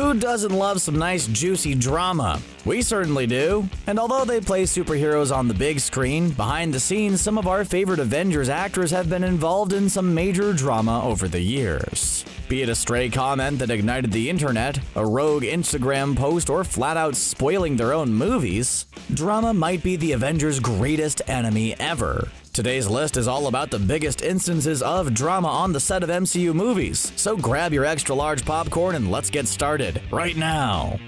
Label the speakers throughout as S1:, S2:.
S1: Who doesn't love some nice juicy drama? We certainly do. And although they play superheroes on the big screen, behind the scenes some of our favorite Avengers actors have been involved in some major drama over the years. Be it a stray comment that ignited the internet, a rogue Instagram post, or flat out spoiling their own movies, drama might be the Avengers' greatest enemy ever. Today's list is all about the biggest instances of drama on the set of MCU movies, so grab your extra large popcorn and let's get started right now.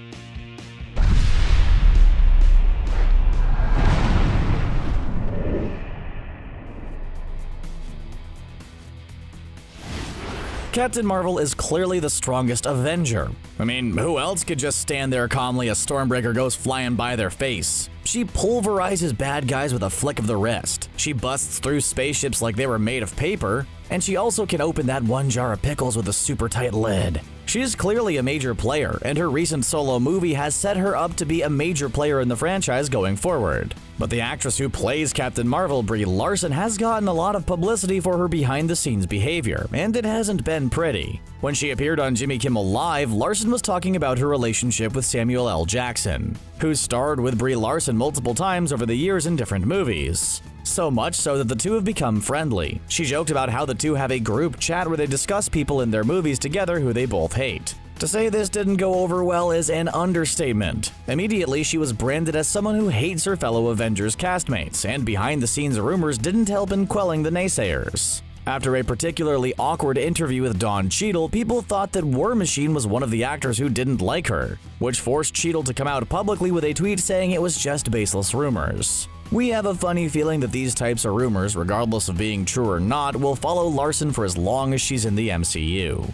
S1: Captain Marvel is clearly the strongest Avenger. I mean, who else could just stand there calmly as Stormbreaker goes flying by their face? She pulverizes bad guys with a flick of the wrist. She busts through spaceships like they were made of paper, and she also can open that one jar of pickles with a super tight lid. She's clearly a major player, and her recent solo movie has set her up to be a major player in the franchise going forward. But the actress who plays Captain Marvel, Brie Larson, has gotten a lot of publicity for her behind-the-scenes behavior, and it hasn't been pretty. When she appeared on Jimmy Kimmel Live, Larson was talking about her relationship with Samuel L. Jackson, who starred with Brie Larson multiple times over the years in different movies. So much so that the two have become friendly. She joked about how the two have a group chat where they discuss people in their movies together who they both hate. To say this didn't go over well is an understatement. Immediately, she was branded as someone who hates her fellow Avengers castmates, and behind-the-scenes rumors didn't help in quelling the naysayers. After a particularly awkward interview with Don Cheadle, people thought that War Machine was one of the actors who didn't like her, which forced Cheadle to come out publicly with a tweet saying it was just baseless rumors. We have a funny feeling that these types of rumors, regardless of being true or not, will follow Larson for as long as she's in the MCU.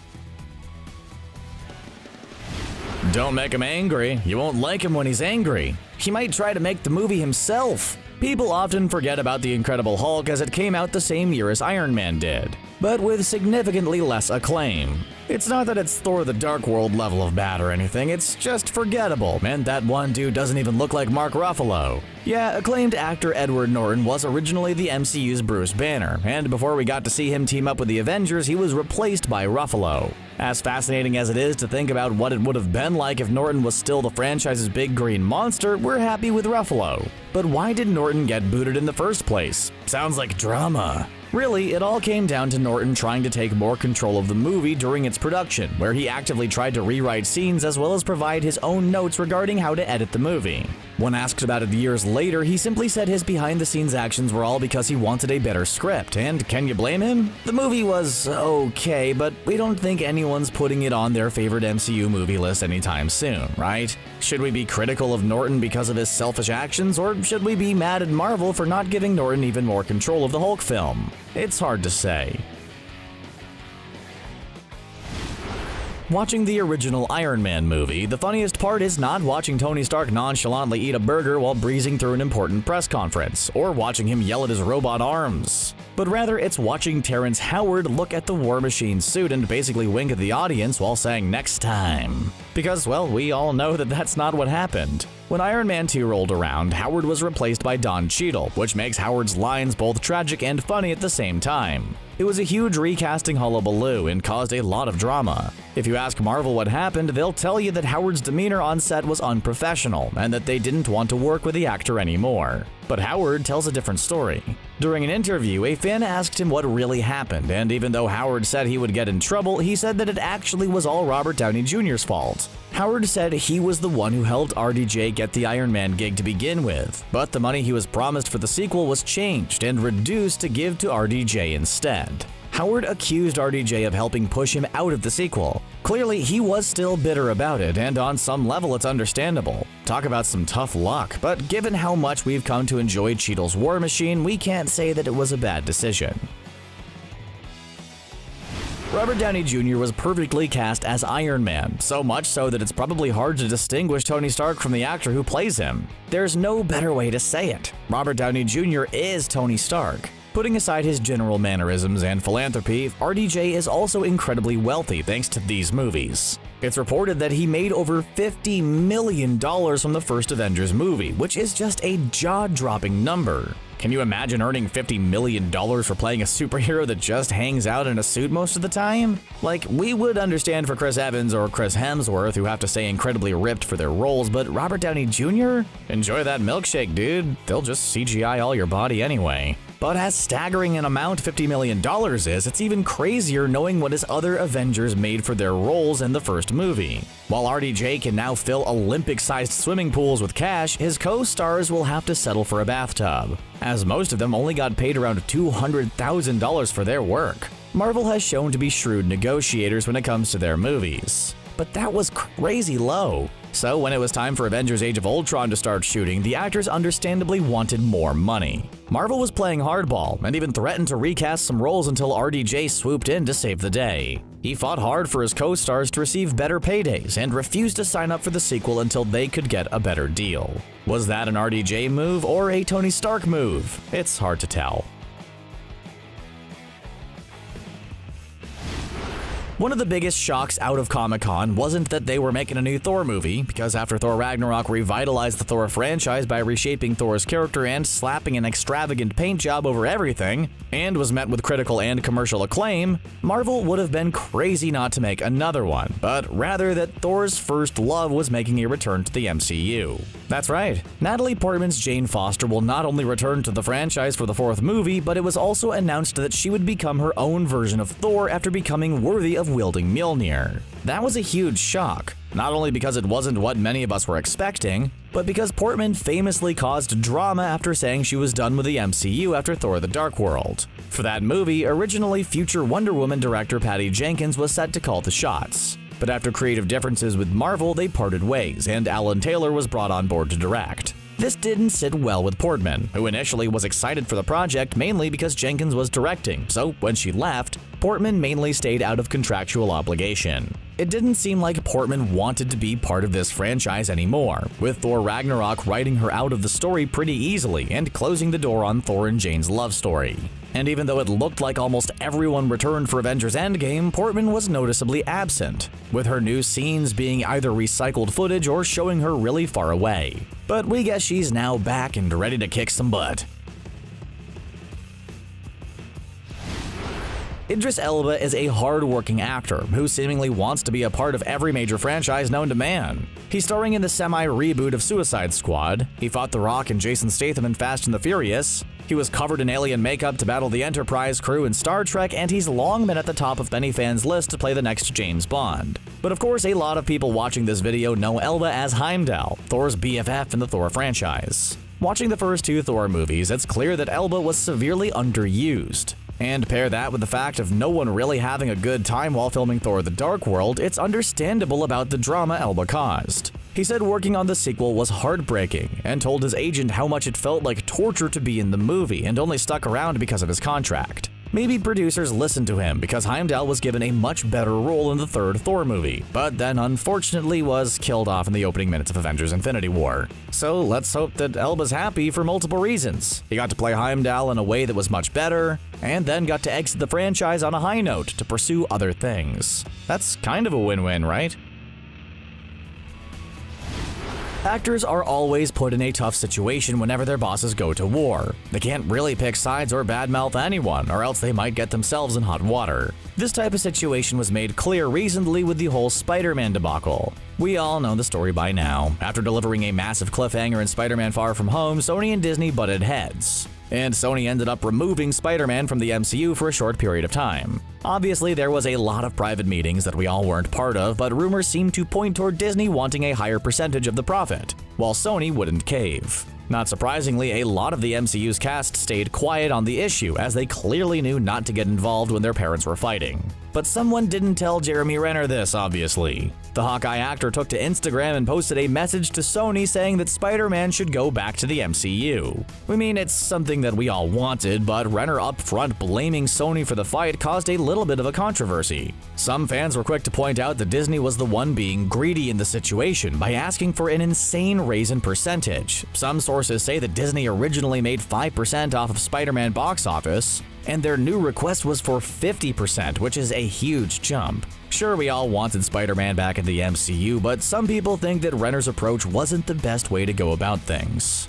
S1: Don't make him angry. You won't like him when he's angry. He might try to make the movie himself. People often forget about The Incredible Hulk as it came out the same year as Iron Man did, but with significantly less acclaim. It's not that it's Thor the Dark World level of bad or anything, it's just forgettable, and that one dude doesn't even look like Mark Ruffalo. Yeah, acclaimed actor Edward Norton was originally the MCU's Bruce Banner, and before we got to see him team up with the Avengers, he was replaced by Ruffalo. As fascinating as it is to think about what it would have been like if Norton was still the franchise's big green monster, we're happy with Ruffalo. But why did Norton get booted in the first place? Sounds like drama. Really, it all came down to Norton trying to take more control of the movie during its production, where he actively tried to rewrite scenes as well as provide his own notes regarding how to edit the movie. When asked about it years later, he simply said his behind-the-scenes actions were all because he wanted a better script, and can you blame him? The movie was okay, but we don't think anyone's putting it on their favorite MCU movie list anytime soon, right? Should we be critical of Norton because of his selfish actions, or should we be mad at Marvel for not giving Norton even more control of the Hulk film? It's hard to say. Watching the original Iron Man movie, the funniest part is not watching Tony Stark nonchalantly eat a burger while breezing through an important press conference, or watching him yell at his robot arms. But rather, it's watching Terrence Howard look at the War Machine suit and basically wink at the audience while saying "next time." Because, well, we all know that that's not what happened. When Iron Man 2 rolled around, Howard was replaced by Don Cheadle, which makes Howard's lines both tragic and funny at the same time. It was a huge recasting hullabaloo and caused a lot of drama. If you ask Marvel what happened, they'll tell you that Howard's demeanor on set was unprofessional and that they didn't want to work with the actor anymore. But Howard tells a different story. During an interview, a fan asked him what really happened, and even though Howard said he would get in trouble, he said that it actually was all Robert Downey Jr.'s fault. Howard said he was the one who helped RDJ get the Iron Man gig to begin with, but the money he was promised for the sequel was changed and reduced to give to RDJ instead. Howard accused RDJ of helping push him out of the sequel. Clearly, he was still bitter about it, and on some level it's understandable. Talk about some tough luck, but given how much we've come to enjoy Cheadle's War Machine, we can't say that it was a bad decision. Robert Downey Jr. was perfectly cast as Iron Man, so much so that it's probably hard to distinguish Tony Stark from the actor who plays him. There's no better way to say it. Robert Downey Jr. is Tony Stark. Putting aside his general mannerisms and philanthropy, RDJ is also incredibly wealthy thanks to these movies. It's reported that he made over $50 million from the first Avengers movie, which is just a jaw-dropping number. Can you imagine earning $50 million for playing a superhero that just hangs out in a suit most of the time? Like, we would understand for Chris Evans or Chris Hemsworth, who have to stay incredibly ripped for their roles, but Robert Downey Jr.? Enjoy that milkshake, dude. They'll just CGI all your body anyway. But as staggering an amount $50 million is, it's even crazier knowing what his other Avengers made for their roles in the first movie. While RDJ can now fill Olympic-sized swimming pools with cash, his co-stars will have to settle for a bathtub, as most of them only got paid around $200,000 for their work. Marvel has shown to be shrewd negotiators when it comes to their movies, but that was crazy low. So when it was time for Avengers Age of Ultron to start shooting, the actors understandably wanted more money. Marvel was playing hardball and even threatened to recast some roles until RDJ swooped in to save the day. He fought hard for his co-stars to receive better paydays and refused to sign up for the sequel until they could get a better deal. Was that an RDJ move or a Tony Stark move? It's hard to tell. One of the biggest shocks out of Comic-Con wasn't that they were making a new Thor movie, because after Thor Ragnarok revitalized the Thor franchise by reshaping Thor's character and slapping an extravagant paint job over everything, and was met with critical and commercial acclaim, Marvel would have been crazy not to make another one, but rather that Thor's first love was making a return to the MCU. That's right, Natalie Portman's Jane Foster will not only return to the franchise for the fourth movie, but it was also announced that she would become her own version of Thor after becoming worthy of wielding Mjolnir. That was a huge shock, not only because it wasn't what many of us were expecting, but because Portman famously caused drama after saying she was done with the MCU after Thor: The Dark World. For that movie, originally future Wonder Woman director Patty Jenkins was set to call the shots. But after creative differences with Marvel, they parted ways, and Alan Taylor was brought on board to direct. This didn't sit well with Portman, who initially was excited for the project mainly because Jenkins was directing, so when she left, Portman mainly stayed out of contractual obligation. It didn't seem like Portman wanted to be part of this franchise anymore, with Thor Ragnarok writing her out of the story pretty easily and closing the door on Thor and Jane's love story. And even though it looked like almost everyone returned for Avengers Endgame, Portman was noticeably absent, with her new scenes being either recycled footage or showing her really far away. But we guess she's now back and ready to kick some butt. Idris Elba is a hard-working actor who seemingly wants to be a part of every major franchise known to man. He's starring in the semi-reboot of Suicide Squad, he fought The Rock and Jason Statham in Fast and the Furious, he was covered in alien makeup to battle the Enterprise crew in Star Trek, and he's long been at the top of many fans' lists to play the next James Bond. But of course, a lot of people watching this video know Elba as Heimdall, Thor's BFF in the Thor franchise. Watching the first two Thor movies, it's clear that Elba was severely underused. And pair that with the fact of no one really having a good time while filming Thor: The Dark World, it's understandable about the drama Elba caused. He said working on the sequel was heartbreaking, and told his agent how much it felt like torture to be in the movie and only stuck around because of his contract. Maybe producers listened to him because Heimdall was given a much better role in the third Thor movie, but then unfortunately was killed off in the opening minutes of Avengers: Infinity War. So let's hope that Elba's happy for multiple reasons. He got to play Heimdall in a way that was much better, and then got to exit the franchise on a high note to pursue other things. That's kind of a win-win, right? Actors are always put in a tough situation whenever their bosses go to war. They can't really pick sides or badmouth anyone, or else they might get themselves in hot water. This type of situation was made clear recently with the whole Spider-Man debacle. We all know the story by now. After delivering a massive cliffhanger in Spider-Man: Far From Home, Sony and Disney butted heads, and Sony ended up removing Spider-Man from the MCU for a short period of time. Obviously, there was a lot of private meetings that we all weren't part of, but rumors seemed to point toward Disney wanting a higher percentage of the profit, while Sony wouldn't cave. Not surprisingly, a lot of the MCU's cast stayed quiet on the issue, as they clearly knew not to get involved when their parents were fighting. But someone didn't tell Jeremy Renner this, obviously. The Hawkeye actor took to Instagram and posted a message to Sony saying that Spider-Man should go back to the MCU. We mean, it's something that we all wanted, but Renner upfront blaming Sony for the fight caused a little bit of a controversy. Some fans were quick to point out that Disney was the one being greedy in the situation by asking for an insane raise in percentage. Some sources say that Disney originally made 5% off of Spider-Man box office, and their new request was for 50%, which is a huge jump. Sure, we all wanted Spider-Man back in the MCU, but some people think that Renner's approach wasn't the best way to go about things.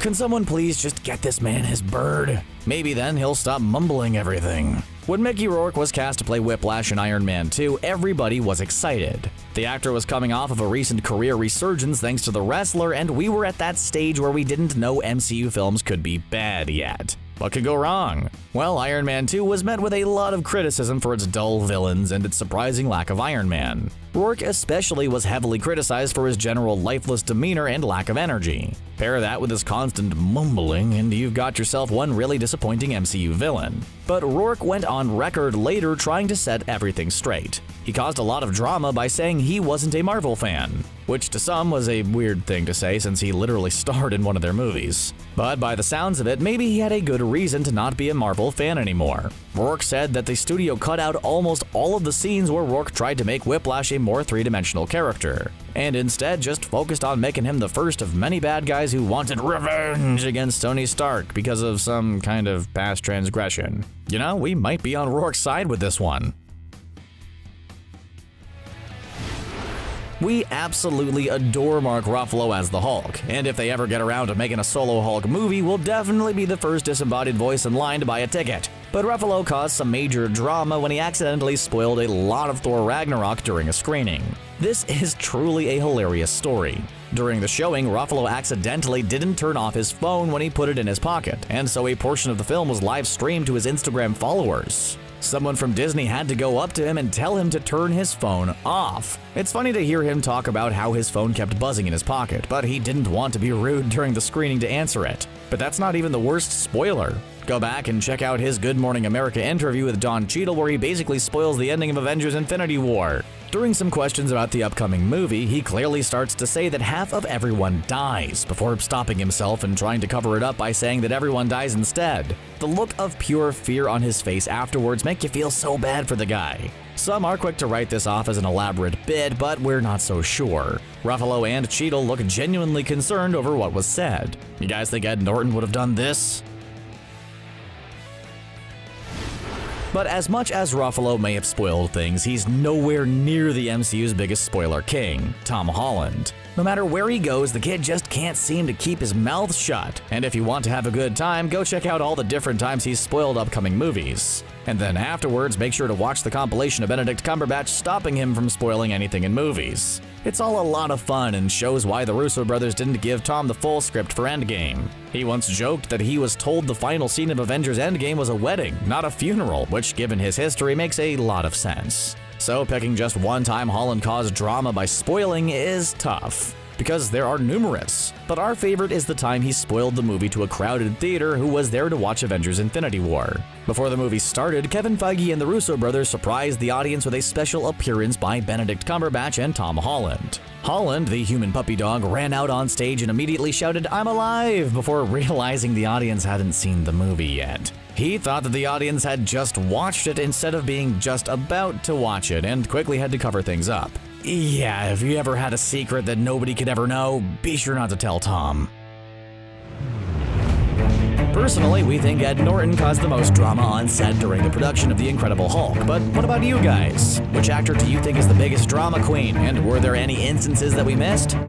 S1: Can someone please just get this man his bird? Maybe then he'll stop mumbling everything. When Mickey Rourke was cast to play Whiplash in Iron Man 2, everybody was excited. The actor was coming off of a recent career resurgence thanks to The Wrestler, and we were at that stage where we didn't know MCU films could be bad yet. What could go wrong? Well, Iron Man 2 was met with a lot of criticism for its dull villains and its surprising lack of Iron Man. Rourke especially was heavily criticized for his general lifeless demeanor and lack of energy. Pair that with his constant mumbling, and you've got yourself one really disappointing MCU villain. But Rourke went on record later trying to set everything straight. He caused a lot of drama by saying he wasn't a Marvel fan, which to some was a weird thing to say since he literally starred in one of their movies. But by the sounds of it, maybe he had a good reason to not be a Marvel fan anymore. Rourke said that the studio cut out almost all of the scenes where Rourke tried to make Whiplash a more three-dimensional character, and instead just focused on making him the first of many bad guys who wanted revenge against Tony Stark because of some kind of past transgression. You know, we might be on Rourke's side with this one. We absolutely adore Mark Ruffalo as the Hulk, and if they ever get around to making a solo Hulk movie, we'll definitely be the first disembodied voice in line to buy a ticket. But Ruffalo caused some major drama when he accidentally spoiled a lot of Thor Ragnarok during a screening. This is truly a hilarious story. During the showing, Ruffalo accidentally didn't turn off his phone when he put it in his pocket, and so a portion of the film was live streamed to his Instagram followers. Someone from Disney had to go up to him and tell him to turn his phone off. It's funny to hear him talk about how his phone kept buzzing in his pocket, but he didn't want to be rude during the screening to answer it. But that's not even the worst spoiler. Go back and check out his Good Morning America interview with Don Cheadle where he basically spoils the ending of Avengers Infinity War. During some questions about the upcoming movie, he clearly starts to say that half of everyone dies, before stopping himself and trying to cover it up by saying that everyone dies instead. The look of pure fear on his face afterwards make you feel so bad for the guy. Some are quick to write this off as an elaborate bit, but we're not so sure. Ruffalo and Cheadle look genuinely concerned over what was said. You guys think Ed Norton would have done this? But as much as Ruffalo may have spoiled things, he's nowhere near the MCU's biggest spoiler king, Tom Holland. No matter where he goes, the kid just can't seem to keep his mouth shut. And if you want to have a good time, go check out all the different times he's spoiled upcoming movies. And then afterwards, make sure to watch the compilation of Benedict Cumberbatch stopping him from spoiling anything in movies. It's all a lot of fun and shows why the Russo brothers didn't give Tom the full script for Endgame. He once joked that he was told the final scene of Avengers Endgame was a wedding, not a funeral, which given his history makes a lot of sense. So picking just one time Holland caused drama by spoiling is tough, because there are numerous. But our favorite is the time he spoiled the movie to a crowded theater who was there to watch Avengers Infinity War. Before the movie started, Kevin Feige and the Russo brothers surprised the audience with a special appearance by Benedict Cumberbatch and Tom Holland. Holland, the human puppy dog, ran out on stage and immediately shouted, "I'm alive!" before realizing the audience hadn't seen the movie yet. He thought that the audience had just watched it instead of being just about to watch it, and quickly had to cover things up. Yeah, if you ever had a secret that nobody could ever know, be sure not to tell Tom. Personally, we think Ed Norton caused the most drama on set during the production of The Incredible Hulk, but what about you guys? Which actor do you think is the biggest drama queen, and were there any instances that we missed?